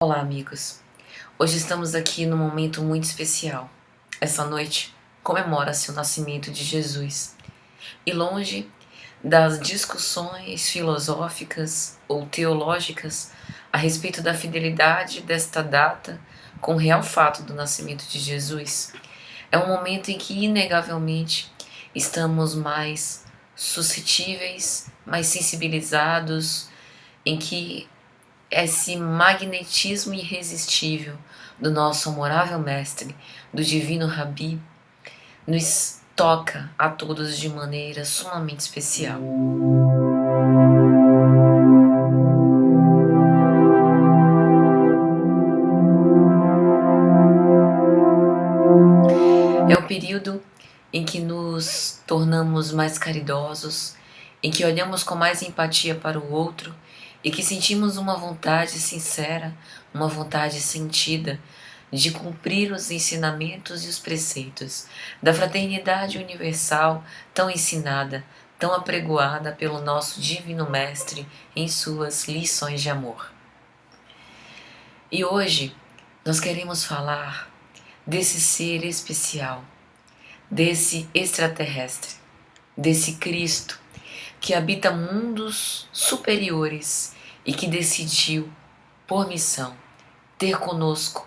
Olá, amigos. Hoje estamos aqui num momento muito especial. Essa noite comemora-se o nascimento de Jesus. E longe das discussões filosóficas ou teológicas a respeito da fidelidade desta data com o real fato do nascimento de Jesus, é um momento em que, inegavelmente, estamos mais suscetíveis, mais sensibilizados, em que esse magnetismo irresistível do nosso amorável Mestre, do Divino Rabi, nos toca a todos de maneira sumamente especial. É um período em que nos tornamos mais caridosos, em que olhamos com mais empatia para o outro e que sentimos uma vontade sincera, uma vontade sentida de cumprir os ensinamentos e os preceitos da fraternidade universal tão ensinada, tão apregoada pelo nosso Divino Mestre em suas lições de amor. E hoje nós queremos falar desse ser especial, desse extraterrestre, desse Cristo que habita mundos superiores e que decidiu, por missão, ter conosco,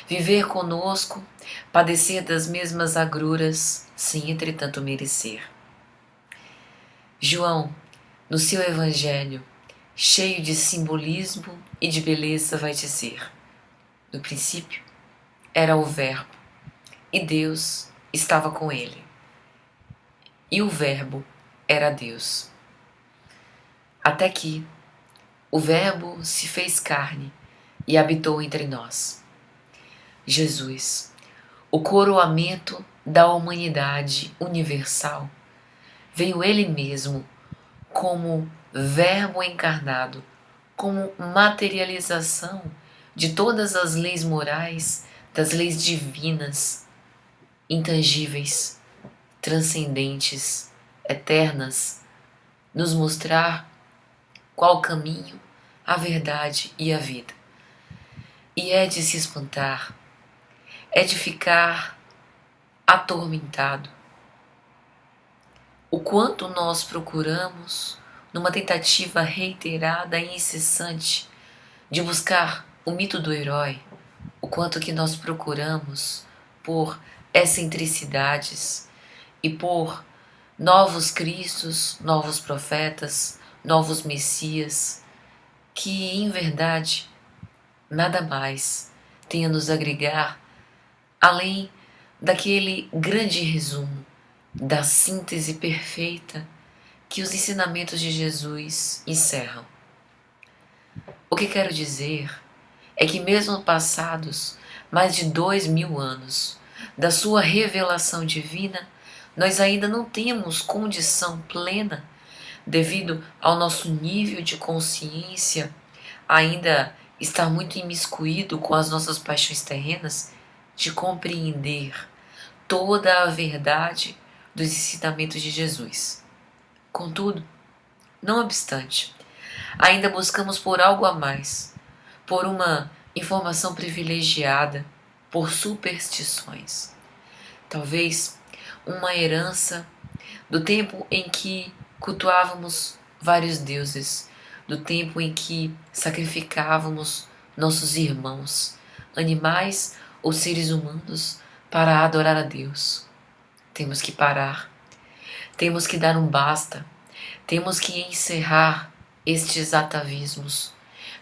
viver conosco, padecer das mesmas agruras, sem entretanto merecer. João, no seu Evangelho, cheio de simbolismo e de beleza, vai dizer: no princípio era o Verbo, e Deus estava com ele. E o Verbo era Deus. Até que o Verbo se fez carne e habitou entre nós. Jesus, o coroamento da humanidade universal, veio Ele mesmo como Verbo encarnado, como materialização de todas as leis morais, das leis divinas, intangíveis, transcendentes, eternas, nos mostrar qual o caminho, a verdade e a vida. E é de se espantar, é de ficar atormentado o quanto nós procuramos, numa tentativa reiterada e incessante de buscar o mito do herói, o quanto que nós procuramos por excentricidades e por novos cristos, novos profetas, novos messias, que em verdade nada mais tem a nos agregar além daquele grande resumo da síntese perfeita que os ensinamentos de Jesus encerram. O que quero dizer é que mesmo passados mais de 2000 anos da sua revelação divina, nós ainda não temos condição plena, devido ao nosso nível de consciência ainda estar muito imiscuído com as nossas paixões terrenas, de compreender toda a verdade dos ensinamentos de Jesus. Contudo, não obstante, ainda buscamos por algo a mais, por uma informação privilegiada, por superstições. Talvez uma herança do tempo em que cultuávamos vários deuses, do tempo em que sacrificávamos nossos irmãos, animais ou seres humanos, para adorar a Deus. Temos que parar, temos que dar um basta, temos que encerrar estes atavismos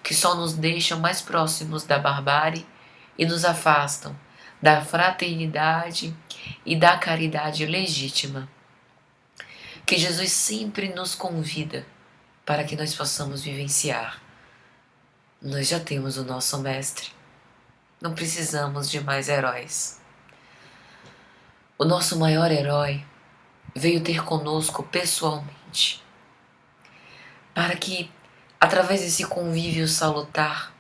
que só nos deixam mais próximos da barbárie e nos afastam da fraternidade e da caridade legítima que Jesus sempre nos convida para que nós possamos vivenciar. Nós já temos o nosso Mestre, não precisamos de mais heróis. O nosso maior herói veio ter conosco pessoalmente, para que, através desse convívio salutar,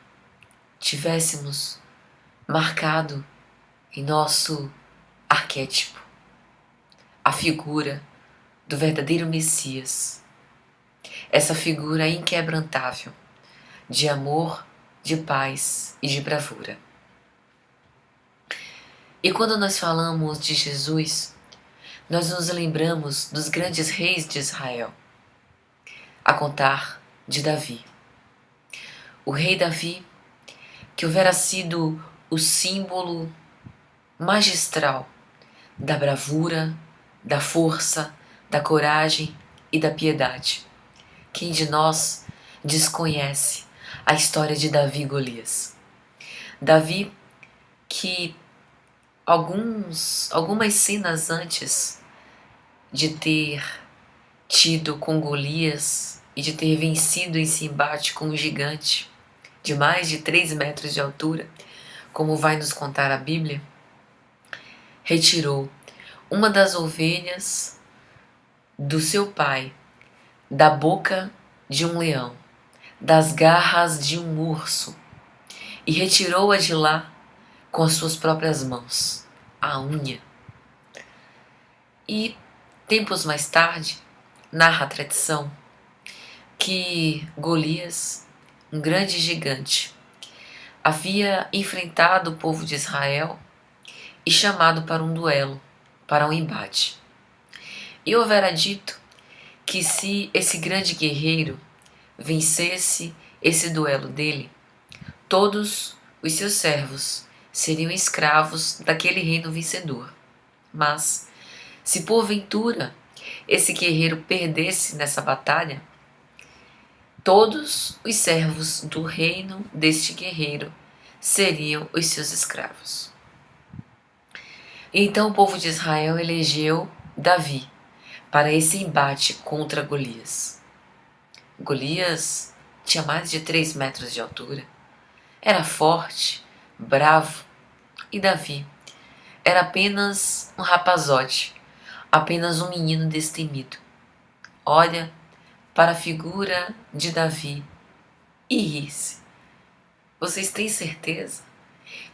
tivéssemos marcado em nosso arquétipo a figura do verdadeiro Messias, essa figura inquebrantável de amor, de paz e de bravura. E quando nós falamos de Jesus, nós nos lembramos dos grandes reis de Israel, a contar de Davi. O rei Davi, que houvera sido o símbolo magistral da bravura, da força, da coragem e da piedade. Quem de nós desconhece a história de Davi e Golias? Davi, que algumas cenas antes de ter tido com Golias e de ter vencido esse embate com um gigante de mais de 3 metros de altura, como vai nos contar a Bíblia, retirou uma das ovelhas do seu pai da boca de um leão, das garras de um urso, e retirou-a de lá com as suas próprias mãos, a unha. E tempos mais tarde, narra a tradição que Golias, um grande gigante, havia enfrentado o povo de Israel e chamado para um duelo, para um embate. E houvera dito que se esse grande guerreiro vencesse esse duelo dele, todos os seus servos seriam escravos daquele reino vencedor. Mas, se porventura esse guerreiro perdesse nessa batalha, todos os servos do reino deste guerreiro seriam os seus escravos. Então o povo de Israel elegeu Davi para esse embate contra Golias. Golias tinha mais de 3 metros de altura, era forte, bravo, e Davi era apenas um rapazote, apenas um menino destemido. Olha para a figura de Davi e ri-se. Vocês têm certeza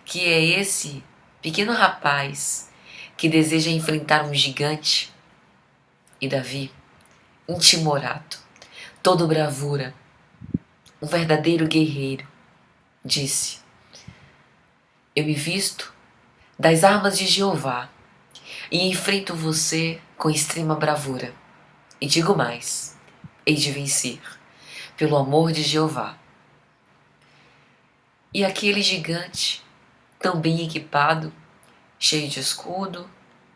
que é esse pequeno rapaz que deseja enfrentar um gigante? E Davi, intimorado, todo bravura, um verdadeiro guerreiro, disse: eu me visto das armas de Jeová e enfrento você com extrema bravura. E digo mais, hei de vencer, pelo amor de Jeová. E aquele gigante, tão bem equipado, cheio de escudo,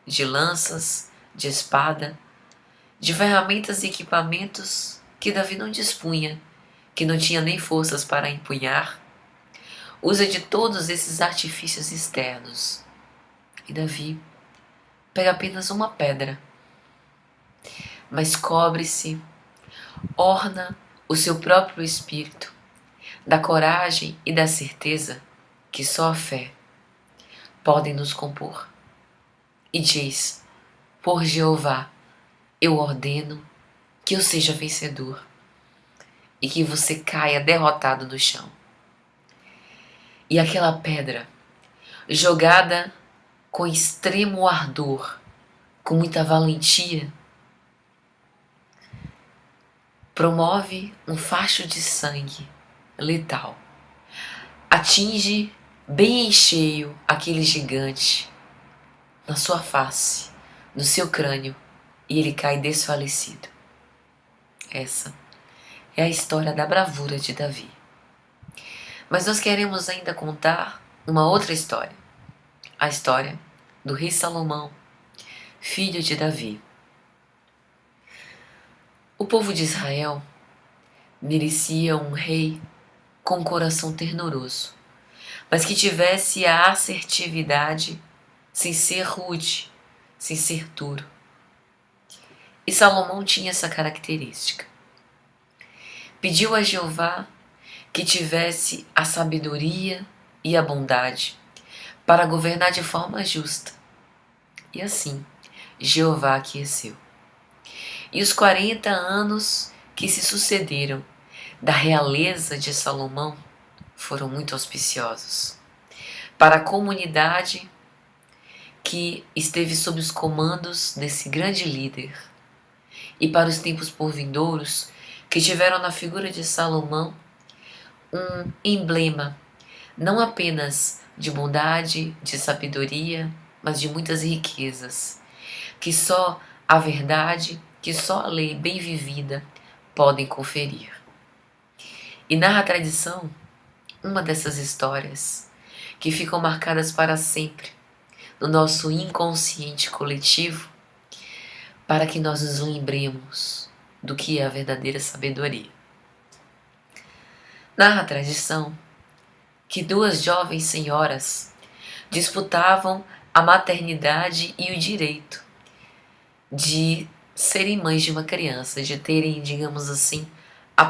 de lanças, de espada, de ferramentas e equipamentos que Davi não dispunha, que não tinha nem forças para empunhar, usa de todos esses artifícios externos. E Davi pega apenas uma pedra, mas cobre-se, orna o seu próprio espírito da coragem e da certeza que só a fé podem nos compor. E diz: por Jeová, eu ordeno que eu seja vencedor e que você caia derrotado no chão. E aquela pedra, jogada com extremo ardor, com muita valentia, promove um facho de sangue letal. Atinge bem em cheio aquele gigante, na sua face, no seu crânio, e ele cai desfalecido. Essa é a história da bravura de Davi. Mas nós queremos ainda contar uma outra história, a história do rei Salomão, filho de Davi. O povo de Israel merecia um rei com um coração ternoroso, mas que tivesse a assertividade sem ser rude, sem ser duro. E Salomão tinha essa característica. Pediu a Jeová que tivesse a sabedoria e a bondade para governar de forma justa. E assim, Jeová aqueceu. E os 40 anos que se sucederam da realeza de Salomão foram muito auspiciosos para a comunidade que esteve sob os comandos desse grande líder, e para os tempos por vindouros que tiveram na figura de Salomão um emblema não apenas de bondade, de sabedoria, mas de muitas riquezas, que só a verdade, que só a lei bem vivida podem conferir. E narra a tradição uma dessas histórias que ficam marcadas para sempre no nosso inconsciente coletivo, para que nós nos lembremos do que é a verdadeira sabedoria. Narra a tradição que duas jovens senhoras disputavam a maternidade e o direito de serem mães de uma criança, de terem, digamos assim, a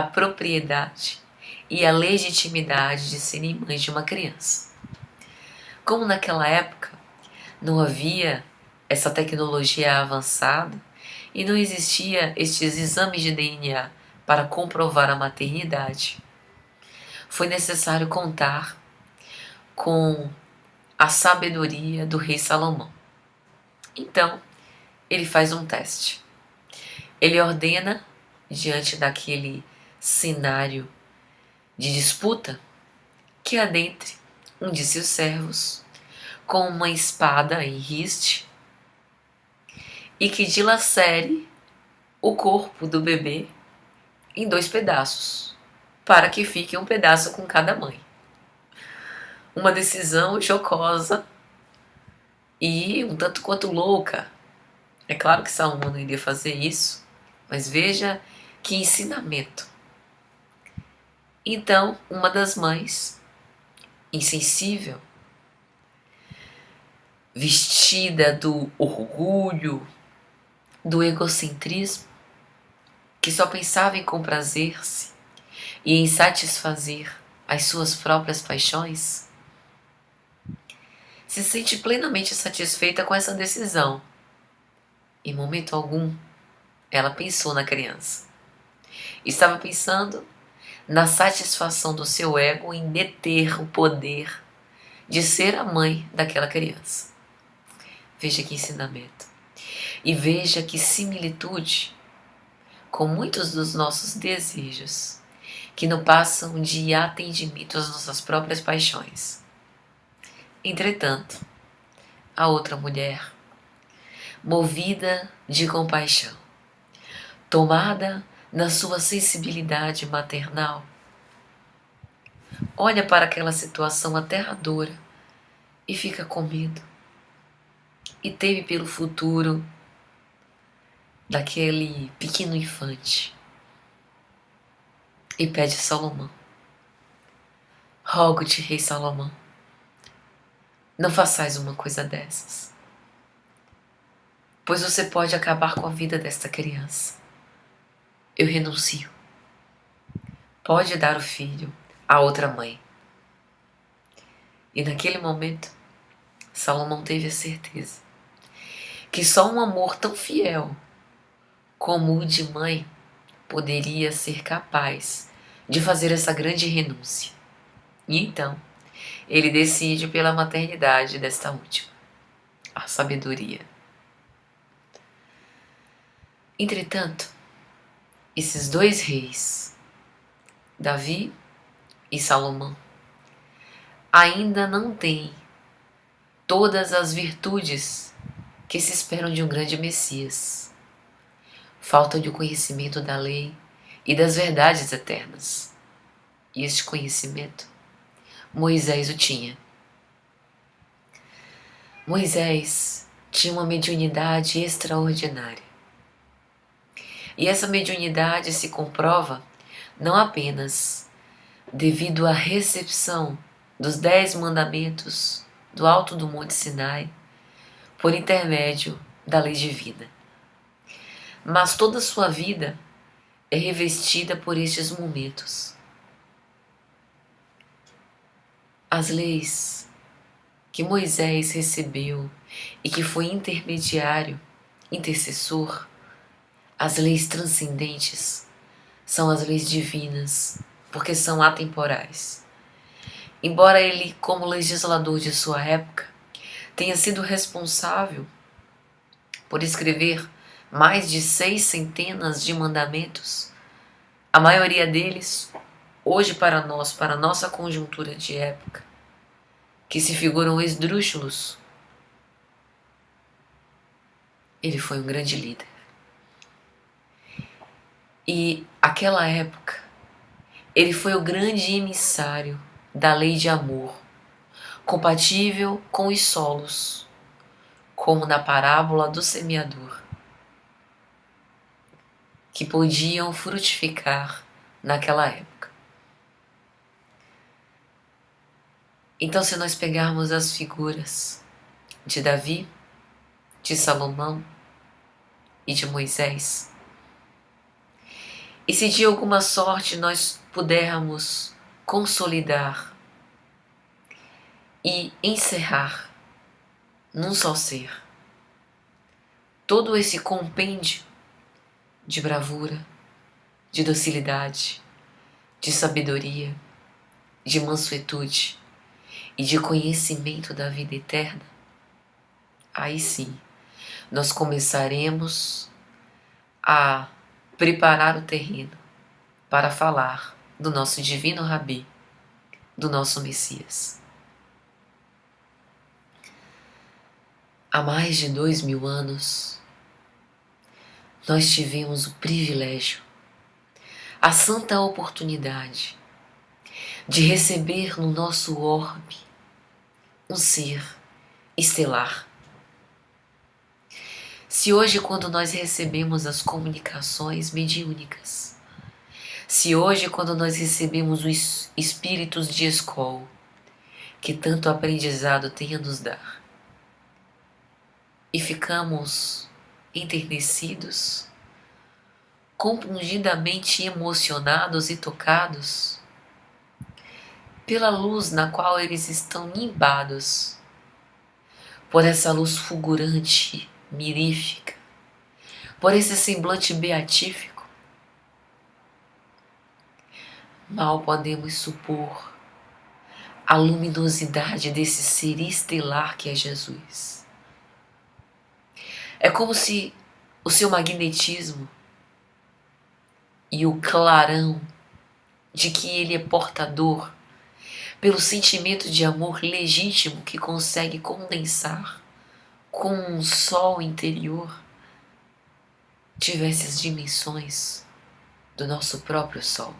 propriedade e a legitimidade de serem mães de uma criança. Como naquela época não havia essa tecnologia avançada e não existia estes exames de DNA para comprovar a maternidade, foi necessário contar com a sabedoria do rei Salomão. Então, ele faz um teste. Ele ordena, diante daquele cenário de disputa, que adentre um de seus servos com uma espada em riste e que dilacere o corpo do bebê em 2 pedaços, para que fique um pedaço com cada mãe. Uma decisão jocosa e um tanto quanto louca. É claro que Salomão não iria fazer isso, mas veja que ensinamento. Então, uma das mães, insensível, vestida do orgulho, do egocentrismo, que só pensava em comprazer-se e em satisfazer as suas próprias paixões, se sente plenamente satisfeita com essa decisão. Em momento algum, ela pensou na criança. Estava pensando na satisfação do seu ego em deter o poder de ser a mãe daquela criança. Veja que ensinamento. E veja que similitude com muitos dos nossos desejos, que não passam de atendimento às nossas próprias paixões. Entretanto, a outra mulher, movida de compaixão, tomada na sua sensibilidade maternal, olha para aquela situação aterradora e fica com medo, e teme pelo futuro daquele pequeno infante, e pede a Salomão: rogo-te, rei Salomão, não façais uma coisa dessas, pois você pode acabar com a vida desta criança. Eu renuncio. Pode dar o filho à outra mãe. E naquele momento, Salomão teve a certeza que só um amor tão fiel como o de mãe poderia ser capaz de fazer essa grande renúncia. E então, ele decide pela maternidade desta última, a sabedoria. Entretanto, esses 2 reis, Davi e Salomão, ainda não têm todas as virtudes que se esperam de um grande Messias. Faltam de um conhecimento da lei e das verdades eternas. E este conhecimento, Moisés o tinha. Moisés tinha uma mediunidade extraordinária. E essa mediunidade se comprova não apenas devido à recepção dos 10 mandamentos do alto do Monte Sinai, por intermédio da lei divina, mas toda a sua vida é revestida por estes momentos. As leis que Moisés recebeu e que foi intermediário, intercessor, as leis transcendentes, são as leis divinas, porque são atemporais. Embora ele, como legislador de sua época, tenha sido responsável por escrever mais de 6 centenas de mandamentos, a maioria deles hoje para nós, para a nossa conjuntura de época, que se figuram esdrúxulos, ele foi um grande líder. E aquela época, ele foi o grande emissário da lei de amor, compatível com os solos, como na parábola do semeador, que podiam frutificar naquela época. Então, se nós pegarmos as figuras de Davi, de Salomão e de Moisés, e se de alguma sorte nós pudermos consolidar e encerrar num só ser todo esse compêndio de bravura, de docilidade, de sabedoria, de mansuetude e de conhecimento da vida eterna, aí sim nós começaremos a preparar o terreno para falar do nosso divino Rabi, do nosso Messias. Há mais de 2000 anos, nós tivemos o privilégio, a santa oportunidade de receber no nosso orbe um ser estelar. Se hoje, quando nós recebemos as comunicações mediúnicas, se hoje, quando nós recebemos os espíritos de escola, que tanto aprendizado tem a nos dar, e ficamos enternecidos, compungidamente emocionados e tocados pela luz na qual eles estão nimbados, por essa luz fulgurante, mirífica, por esse semblante beatífico, mal podemos supor a luminosidade desse ser estelar que é Jesus. É como se o seu magnetismo e o clarão de que ele é portador, pelo sentimento de amor legítimo que consegue condensar com um sol interior, tivesse as dimensões do nosso próprio sol.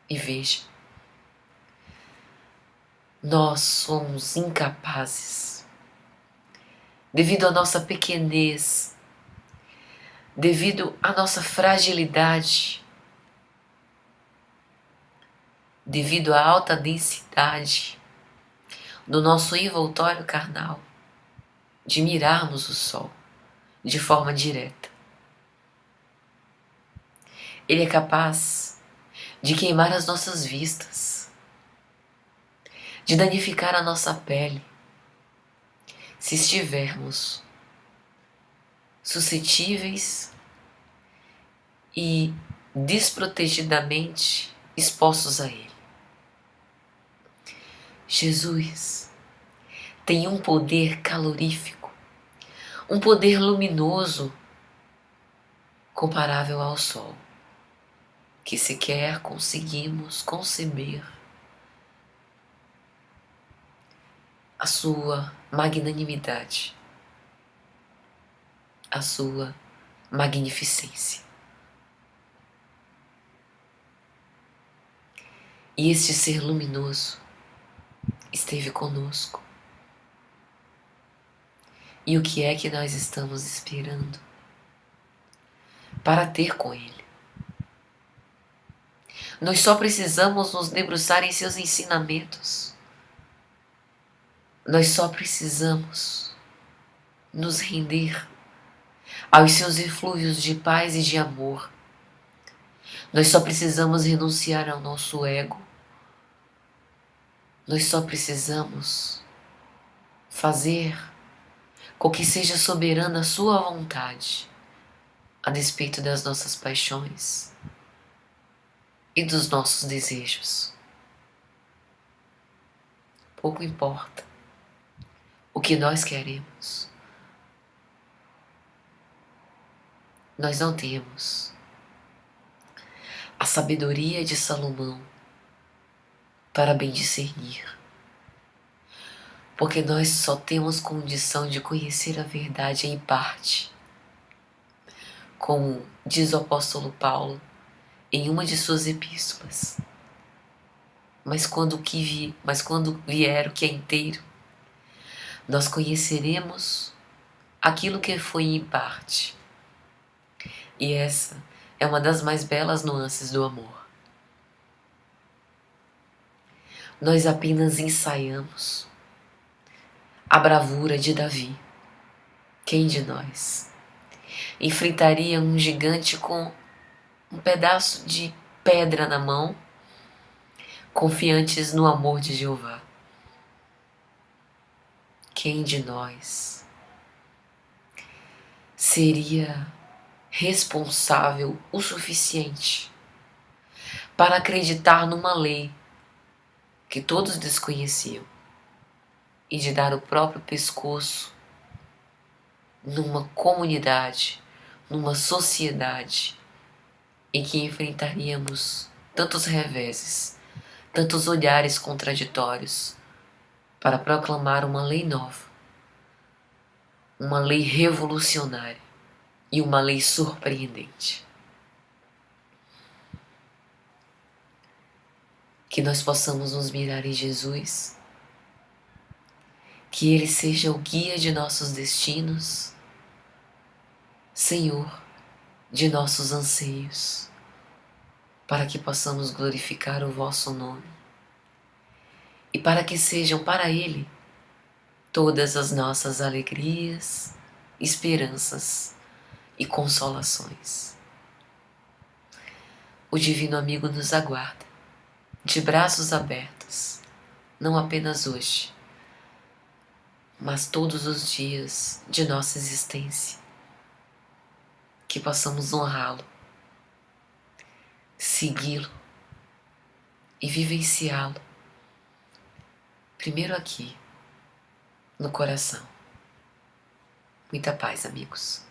E veja, nós somos incapazes, devido à nossa pequenez, devido à nossa fragilidade, devido à alta densidade do nosso envoltório carnal, de mirarmos o sol de forma direta. Ele é capaz de queimar as nossas vistas, de danificar a nossa pele, se estivermos suscetíveis e desprotegidamente expostos a ele. Jesus tem um poder calorífico, um poder luminoso comparável ao sol, que sequer conseguimos conceber a sua magnanimidade, a sua magnificência. E este ser luminoso esteve conosco. E o que é que nós estamos esperando para ter com ele? Nós só precisamos nos debruçar em seus ensinamentos. Nós só precisamos nos render aos seus eflúvios de paz e de amor. Nós só precisamos renunciar ao nosso ego. Nós só precisamos fazer com que seja soberana a sua vontade, a despeito das nossas paixões e dos nossos desejos. Pouco importa o que nós queremos. Nós não temos a sabedoria de Salomão para bem discernir. Porque nós só temos condição de conhecer a verdade em parte. Como diz o apóstolo Paulo em uma de suas epístolas. Mas quando vier o que é inteiro, nós conheceremos aquilo que foi em parte. E essa é uma das mais belas nuances do amor. Nós apenas ensaiamos a bravura de Davi. Quem de nós enfrentaria um gigante com um pedaço de pedra na mão, confiantes no amor de Jeová? Quem de nós seria responsável o suficiente para acreditar numa lei que todos desconheciam e de dar o próprio pescoço numa comunidade, numa sociedade em que enfrentaríamos tantos reveses, tantos olhares contraditórios para proclamar uma lei nova, uma lei revolucionária e uma lei surpreendente. Que nós possamos nos mirar em Jesus, que Ele seja o guia de nossos destinos, Senhor de nossos anseios, para que possamos glorificar o vosso nome e para que sejam para Ele todas as nossas alegrias, esperanças e consolações. O Divino Amigo nos aguarda, de braços abertos, não apenas hoje, mas todos os dias de nossa existência. Que possamos honrá-lo, segui-lo e vivenciá-lo, primeiro aqui, no coração. Muita paz, amigos.